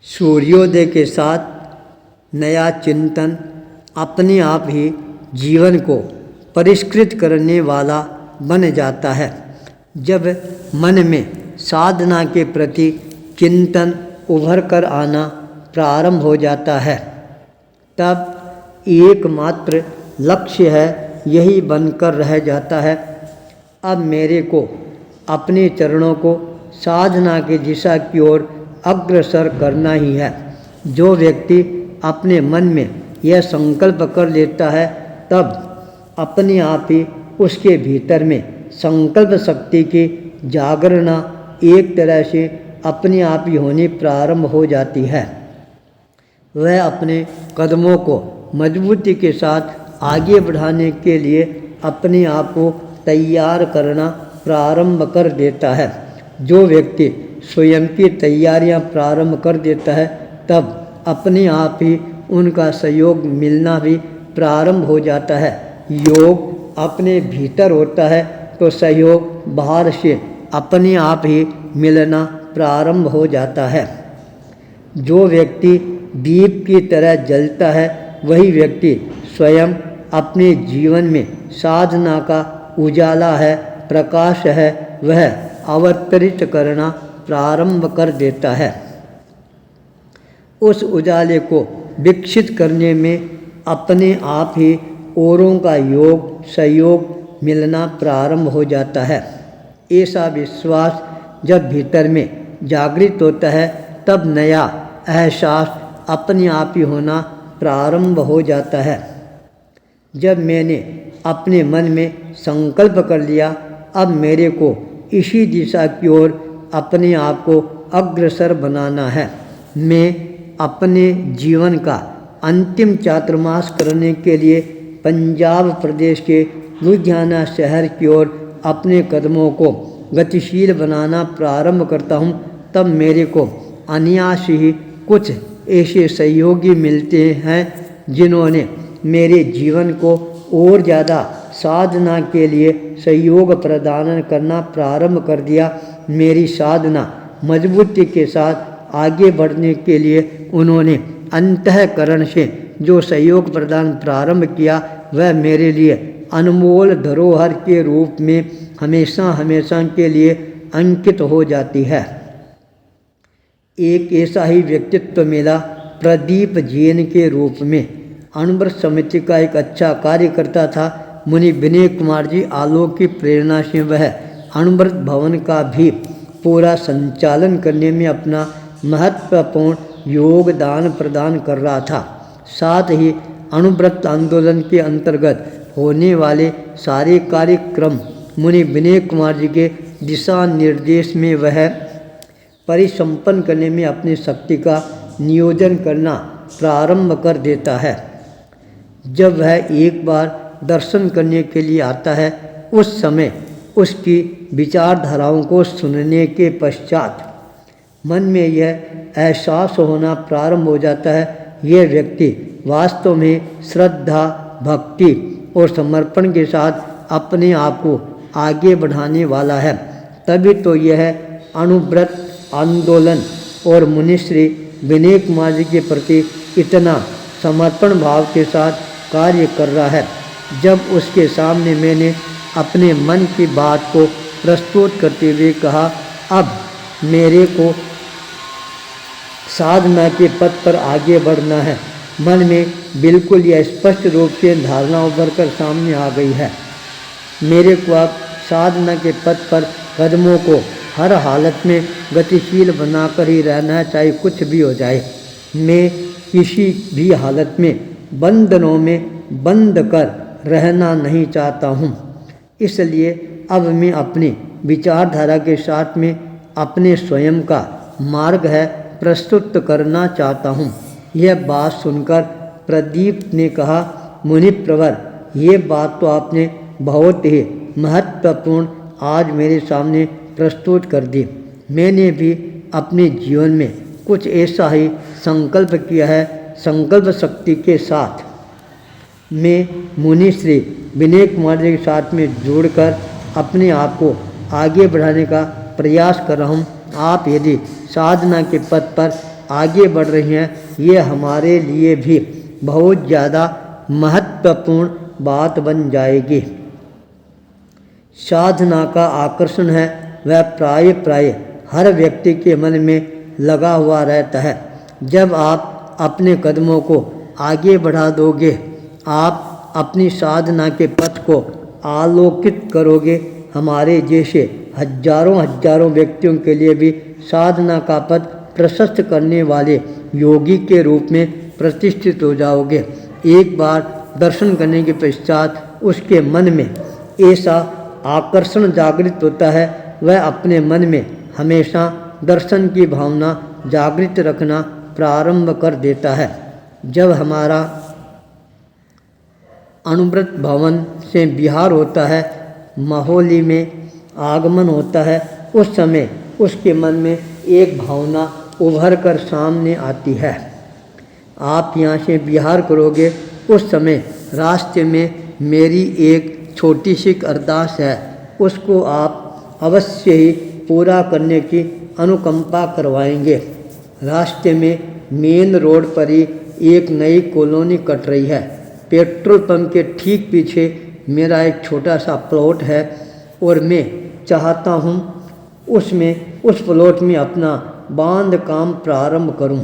सूर्योदय के साथ नया चिंतन अपने आप ही जीवन को परिष्कृत करने वाला बन जाता है। जब मन में साधना के प्रति चिंतन उभर कर आना प्रारंभ हो जाता है, तब एकमात्र लक्ष्य है यही बनकर रह जाता है, अब मेरे को अपने चरणों को साधना की दिशा की ओर अग्रसर करना ही है। जो व्यक्ति अपने मन में यह संकल्प कर लेता है, तब अपने आप ही उसके भीतर में संकल्प शक्ति की जागरणा एक तरह से अपने आप ही होनी प्रारंभ हो जाती है। वह अपने कदमों को मजबूती के साथ आगे बढ़ाने के लिए अपने आप को तैयार करना प्रारंभ कर देता है। जो व्यक्ति स्वयं की तैयारियां प्रारंभ कर देता है, तब अपने आप ही उनका सहयोग मिलना भी प्रारंभ हो जाता है। योग अपने भीतर होता है तो सहयोग बाहर से अपने आप ही मिलना प्रारंभ हो जाता है। जो व्यक्ति दीप की तरह जलता है, वही व्यक्ति स्वयं अपने जीवन में साधना का उजाला है, प्रकाश है, वह अवतरित करना प्रारंभ कर देता है। उस उजाले को विकसित करने में अपने आप ही औरों का योग सहयोग मिलना प्रारंभ हो जाता है। ऐसा विश्वास जब भीतर में जागृत होता है, तब नया एहसास अपने आप ही होना प्रारंभ हो जाता है। जब मैंने अपने मन में संकल्प कर लिया, अब मेरे को इसी दिशा की ओर अपने आप को अग्रसर बनाना है। मैं अपने जीवन का अंतिम चातुर्मास करने के लिए पंजाब प्रदेश के लुधियाना शहर की ओर अपने कदमों को गतिशील बनाना प्रारंभ करता हूँ, तब मेरे को अनायास ही कुछ ऐसे सहयोगी मिलते हैं जिन्होंने मेरे जीवन को और ज़्यादा साधना के लिए सहयोग प्रदान करना प्रारंभ कर दिया। मेरी साधना मजबूती के साथ आगे बढ़ने के लिए उन्होंने अंतःकरण से जो सहयोग प्रदान प्रारंभ किया, वह मेरे लिए अनमोल धरोहर के रूप में हमेशा हमेशा के लिए अंकित हो जाती है। एक ऐसा ही व्यक्तित्व मिला प्रदीप जैन के रूप में। अणुव्रत समिति का एक अच्छा कार्यकर्ता था। मुनि विनय कुमार जी आलोक की प्रेरणा से वह अणुव्रत भवन का भी पूरा संचालन करने में अपना महत्वपूर्ण योगदान प्रदान कर रहा था। साथ ही अणुव्रत आंदोलन के अंतर्गत होने वाले सारे कार्यक्रम मुनि विनय कुमार जी के दिशा निर्देश में वह परिसंपन्न करने में अपनी शक्ति का नियोजन करना प्रारंभ कर देता है। जब वह एक बार दर्शन करने के लिए आता है, उस समय उसकी विचारधाराओं को सुनने के पश्चात मन में यह एहसास होना प्रारंभ हो जाता है, यह व्यक्ति वास्तव में श्रद्धा, भक्ति और समर्पण के साथ अपने आप को आगे बढ़ाने वाला है। तभी तो यह अणुव्रत आंदोलन और मुनिश्री विनय कुमार जी के प्रति इतना समर्पण भाव के साथ कार्य कर रहा है। जब उसके सामने मैंने अपने मन की बात को प्रस्तुत करते हुए कहा, अब मेरे को साधना के पथ पर आगे बढ़ना है, मन में बिल्कुल यह स्पष्ट रूप से धारणा उभर कर सामने आ गई है। मेरे को अब साधना के पथ पर कदमों को हर हालत में गतिशील बनाकर ही रहना है, चाहे कुछ भी हो जाए। मैं किसी भी हालत में बंधनों में बंद कर रहना नहीं चाहता हूँ। इसलिए अब मैं अपनी विचारधारा के साथ में अपने स्वयं का मार्ग है प्रस्तुत करना चाहता हूँ। यह बात सुनकर प्रदीप ने कहा, मुनि प्रवर, ये बात तो आपने बहुत ही महत्वपूर्ण आज मेरे सामने प्रस्तुत कर दी। मैंने भी अपने जीवन में कुछ ऐसा ही संकल्प किया है। संकल्प शक्ति के साथ मैं मुनि श्री विनय कुमार जी के साथ में जुड़कर अपने आप को आगे बढ़ाने का प्रयास कर रहा हूँ। आप यदि साधना के पथ पर आगे बढ़ रही हैं, ये हमारे लिए भी बहुत ज़्यादा महत्वपूर्ण बात बन जाएगी। साधना का आकर्षण है वह प्राय हर व्यक्ति के मन में लगा हुआ रहता है। जब आप अपने कदमों को आगे बढ़ा दोगे, आप अपनी साधना के पथ को आलोकित करोगे। हमारे जैसे हजारों व्यक्तियों के लिए भी साधना का पथ प्रशस्त करने वाले योगी के रूप में प्रतिष्ठित हो जाओगे। एक बार दर्शन करने के पश्चात उसके मन में ऐसा आकर्षण जागृत होता है, वह अपने मन में हमेशा दर्शन की भावना जागृत रखना प्रारंभ कर देता है। जब हमारा अनुव्रत भवन से विहार होता है, माहौली में आगमन होता है, उस समय उसके मन में एक भावना उभर कर सामने आती है। आप यहाँ से विहार करोगे, उस समय रास्ते में मेरी एक छोटी सी अरदास है, उसको आप अवश्य ही पूरा करने की अनुकंपा करवाएंगे। रास्ते में मेन रोड पर ही एक नई कॉलोनी कट रही है। पेट्रोल पंप के ठीक पीछे मेरा एक छोटा सा प्लॉट है और मैं चाहता हूँ उस प्लॉट में अपना बांध काम प्रारंभ करूँ,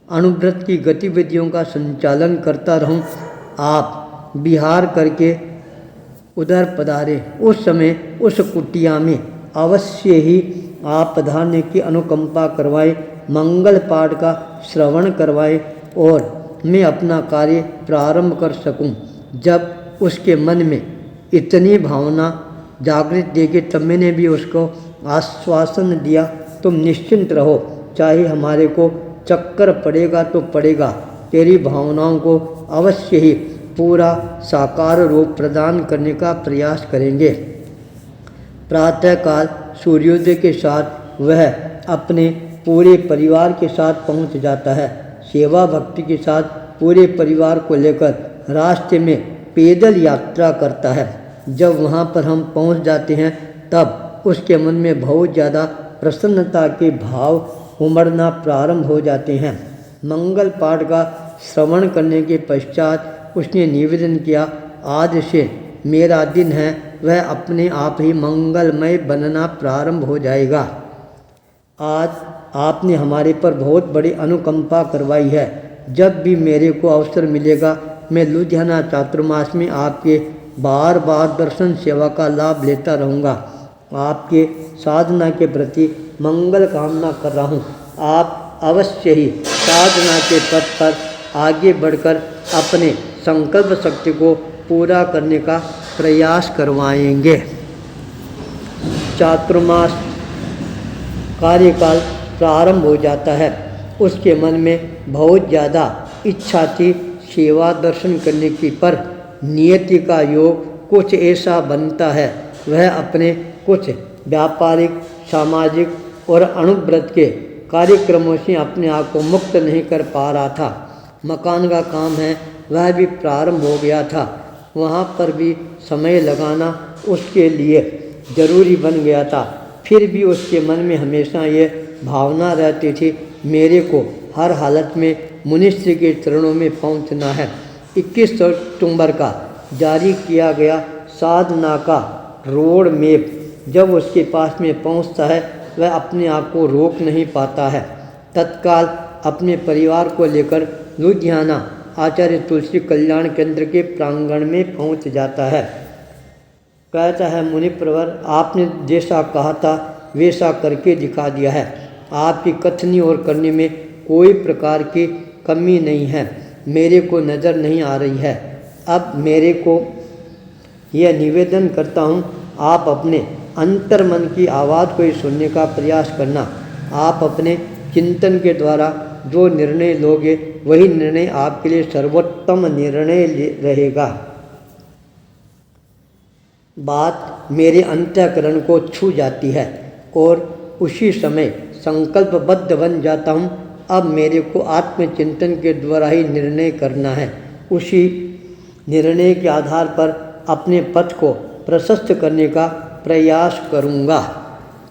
अनुव्रत की गतिविधियों का संचालन करता रहूँ। आप विहार करके उधर पधारे, उस समय उस कुटिया में अवश्य ही आप पधारने की अनुकंपा करवाए, मंगल पाठ का श्रवण करवाए और मैं अपना कार्य प्रारंभ कर सकूं। जब उसके मन में इतनी भावना जागृत देखी, तब मैंने भी उसको आश्वासन दिया, तुम निश्चिंत रहो, चाहे हमारे को चक्कर पड़ेगा तो पड़ेगा, तेरी भावनाओं को अवश्य ही पूरा साकार रूप प्रदान करने का प्रयास करेंगे। प्रातःकाल सूर्योदय के साथ वह अपने पूरे परिवार के साथ पहुंच जाता है। सेवा भक्ति के साथ पूरे परिवार को लेकर रास्ते में पैदल यात्रा करता है। जब वहां पर हम पहुंच जाते हैं, तब उसके मन में बहुत ज़्यादा प्रसन्नता के भाव उमड़ना प्रारंभ हो जाते हैं। मंगल पाठ का श्रवण करने के पश्चात उसने निवेदन किया, आज से मेरा दिन है वह अपने आप ही मंगलमय बनना प्रारंभ हो जाएगा। आज आपने हमारे पर बहुत बड़ी अनुकंपा करवाई है। जब भी मेरे को अवसर मिलेगा, मैं लुधियाना चातुर्मास में आपके बार दर्शन सेवा का लाभ लेता रहूँगा। आपके साधना के प्रति मंगल कामना कर रहा हूँ। आप अवश्य ही साधना के पथ पर आगे बढ़कर अपने संकल्प शक्ति को पूरा करने का प्रयास करवाएंगे। चातुर्मास कार्यकाल प्रारंभ हो जाता है। उसके मन में बहुत ज़्यादा इच्छा थी सेवा दर्शन करने की, पर नियति का योग कुछ ऐसा बनता है, वह अपने कुछ व्यापारिक, सामाजिक और अनुव्रत के कार्यक्रमों से अपने आप को मुक्त नहीं कर पा रहा था। मकान का काम है, वह भी प्रारंभ हो गया था, वहाँ पर भी समय लगाना उसके लिए ज़रूरी बन गया था। फिर भी उसके मन में हमेशा ये भावना रहती थी, मेरे को हर हालत में मनुष्य के चरणों में पहुँचना है। 21 सितंबर का जारी किया गया साधना का रोड मैप जब उसके पास में पहुँचता है, वह अपने आप को रोक नहीं पाता है। तत्काल अपने परिवार को लेकर लुधियाना आचार्य तुलसी कल्याण केंद्र के प्रांगण में पहुंच जाता है। कहता है, मुनिप्रवर, आपने जैसा कहा था वैसा करके दिखा दिया है। आपकी कथनी और करने में कोई प्रकार की कमी नहीं है, मेरे को नज़र नहीं आ रही है। अब मेरे को यह निवेदन करता हूँ, आप अपने अंतर्मन की आवाज़ को ही सुनने का प्रयास करना। आप अपने चिंतन के द्वारा जो निर्णय लोगे, वही निर्णय आपके लिए सर्वोत्तम निर्णय रहेगा। बात मेरे अंतःकरण को छू जाती है और उसी समय संकल्पबद्ध बन जाता हूँ। अब मेरे को आत्मचिंतन के द्वारा ही निर्णय करना है। उसी निर्णय के आधार पर अपने पथ को प्रशस्त करने का प्रयास करूँगा।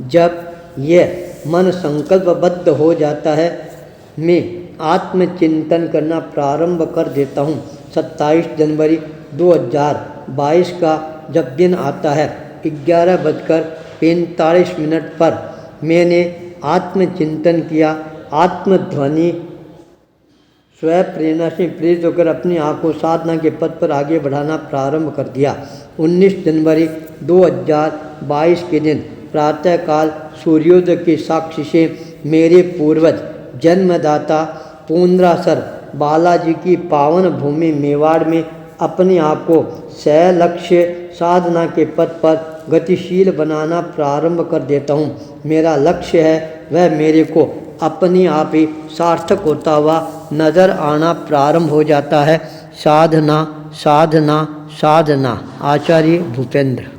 जब यह मन संकल्पबद्ध हो जाता है, में आत्मचिंतन करना प्रारंभ कर देता हूँ। 27 जनवरी 2022 का जब दिन आता है 11:45 पर मैंने आत्मचिंतन किया। आत्मध्वनि स्वयं प्रेरणा से प्रेरित होकर अपनी आँख को साधना के पथ पर आगे बढ़ाना प्रारंभ कर दिया। 19 जनवरी 2022 के दिन प्रातःकाल सूर्योदय के साक्षी से मेरे पूर्वज जन्मदाता पुंडरासर बालाजी की पावन भूमि मेवाड़ में अपने आप को लक्ष्य साधना के पथ पर गतिशील बनाना प्रारंभ कर देता हूँ। मेरा लक्ष्य है वह मेरे को अपने आप ही सार्थक होता हुआ नज़र आना प्रारंभ हो जाता है। साधना साधना साधना। आचार्य भूपेंद्र।